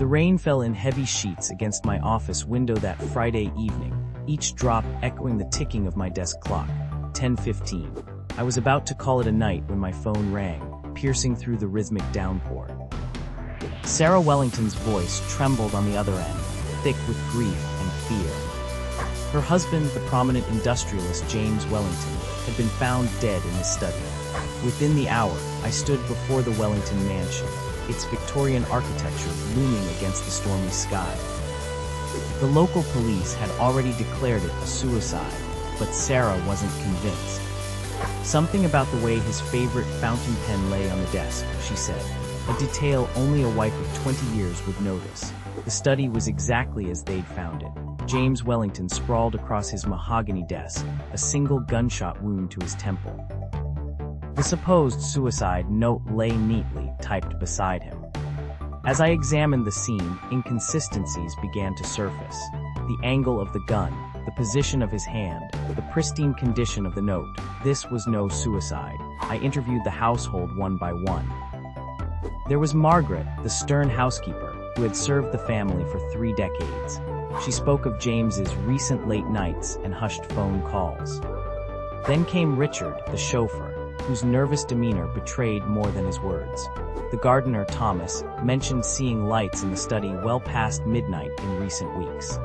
The rain fell in heavy sheets against my office window that Friday evening, each drop echoing the ticking of my desk clock. 10:15. I was about to call it a night when my phone rang, piercing through the rhythmic downpour. Sarah Wellington's voice trembled on the other end, thick with grief and fear. Her husband, the prominent industrialist James Wellington, had been found dead in his study. Within the hour, I stood before the Wellington mansion, its Victorian architecture looming against the stormy sky. The local police had already declared it a suicide, but Sarah wasn't convinced. Something about the way his favorite fountain pen lay on the desk, she said, a detail only a wife of 20 years would notice. The study was exactly as they'd found it. James Wellington sprawled across his mahogany desk, a single gunshot wound to his temple. The supposed suicide note lay neatly typed beside him. As I examined the scene, inconsistencies began to surface. The angle of the gun, the position of his hand, the pristine condition of the note. This was no suicide. I interviewed the household one by one. There was Margaret, the stern housekeeper, who had served the family for 3 decades. She spoke of James's recent late nights and hushed phone calls. Then came Richard, the chauffeur, whose nervous demeanor betrayed more than his words. The gardener, Thomas, mentioned seeing lights in the study well past midnight in recent weeks.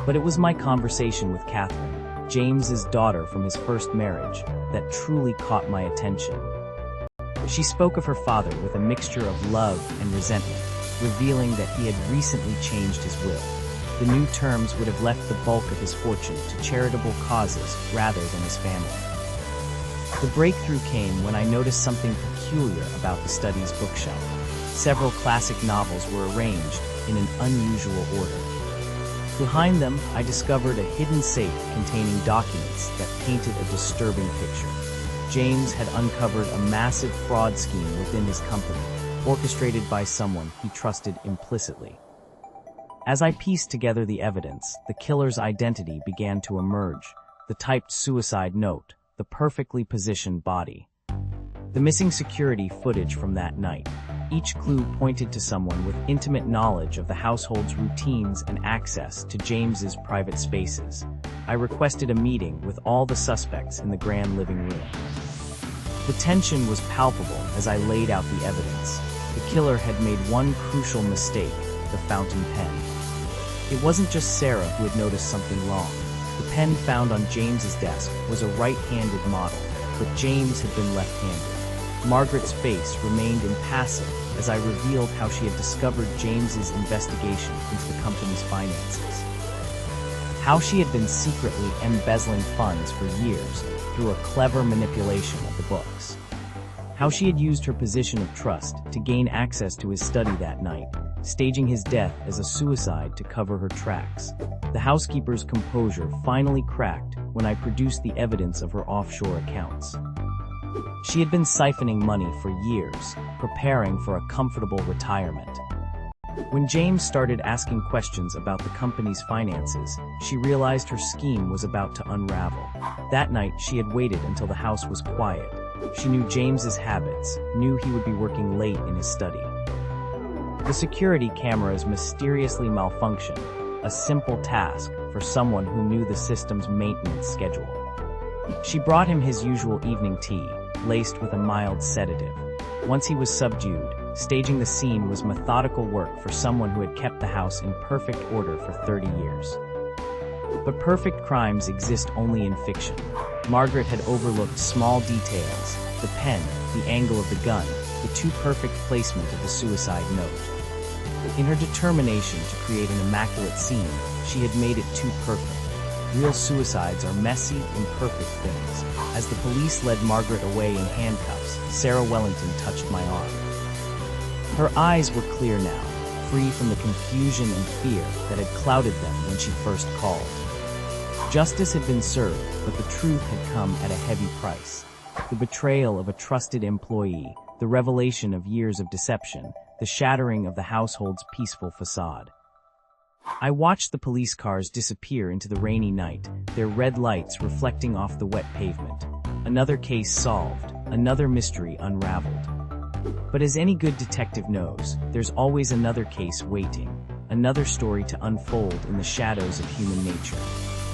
But it was my conversation with Catherine, James's daughter from his first marriage, that truly caught my attention. She spoke of her father with a mixture of love and resentment, revealing that he had recently changed his will. The new terms would have left the bulk of his fortune to charitable causes rather than his family. The breakthrough came when I noticed something peculiar about the study's bookshelf. Several classic novels were arranged in an unusual order. Behind them, I discovered a hidden safe containing documents that painted a disturbing picture. James had uncovered a massive fraud scheme within his company, orchestrated by someone he trusted implicitly. As I pieced together the evidence, the killer's identity began to emerge. The typed suicide note, the perfectly positioned body. The missing security footage from that night. Each clue pointed to someone with intimate knowledge of the household's routines and access to James's private spaces. I requested a meeting with all the suspects in the grand living room. The tension was palpable as I laid out the evidence. The killer had made one crucial mistake, the fountain pen. It wasn't just Sarah who had noticed something wrong. The pen found on James's desk was a right-handed model, but James had been left-handed. Margaret's face remained impassive as I revealed how she had discovered James's investigation into the company's finances. How she had been secretly embezzling funds for years through a clever manipulation of the books. How she had used her position of trust to gain access to his study that night, staging his death as a suicide to cover her tracks. The housekeeper's composure finally cracked when I produced the evidence of her offshore accounts. She had been siphoning money for years, preparing for a comfortable retirement. When James started asking questions about the company's finances, she realized her scheme was about to unravel. That night, she had waited until the house was quiet. She knew James's habits, knew he would be working late in his study. The security cameras mysteriously malfunctioned, a simple task for someone who knew the system's maintenance schedule. She brought him his usual evening tea, laced with a mild sedative. Once he was subdued, staging the scene was methodical work for someone who had kept the house in perfect order for 30 years. But perfect crimes exist only in fiction. Margaret had overlooked small details, the pen, the angle of the gun, the too perfect placement of the suicide note. In her determination to create an immaculate scene, she had made it too perfect. Real suicides are messy, imperfect things. As the police led Margaret away in handcuffs, Sarah Wellington touched my arm. Her eyes were clear now, free from the confusion and fear that had clouded them when she first called. Justice had been served, but the truth had come at a heavy price. The betrayal of a trusted employee, the revelation of years of deception, the shattering of the household's peaceful facade. I watched the police cars disappear into the rainy night, their red lights reflecting off the wet pavement. Another case solved, another mystery unraveled. But as any good detective knows, there's always another case waiting, another story to unfold in the shadows of human nature.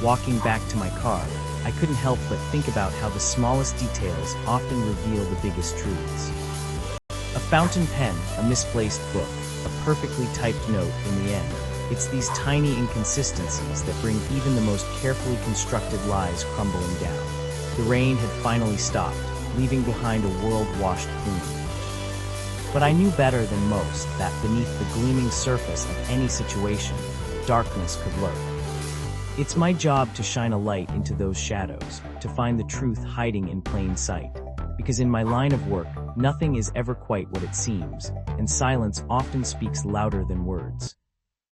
Walking back to my car, I couldn't help but think about how the smallest details often reveal the biggest truths. A fountain pen, a misplaced book, a perfectly typed note in the end. It's these tiny inconsistencies that bring even the most carefully constructed lies crumbling down. The rain had finally stopped, leaving behind a world washed clean. But I knew better than most that beneath the gleaming surface of any situation, darkness could lurk. It's my job to shine a light into those shadows, to find the truth hiding in plain sight. Because in my line of work, nothing is ever quite what it seems, and silence often speaks louder than words.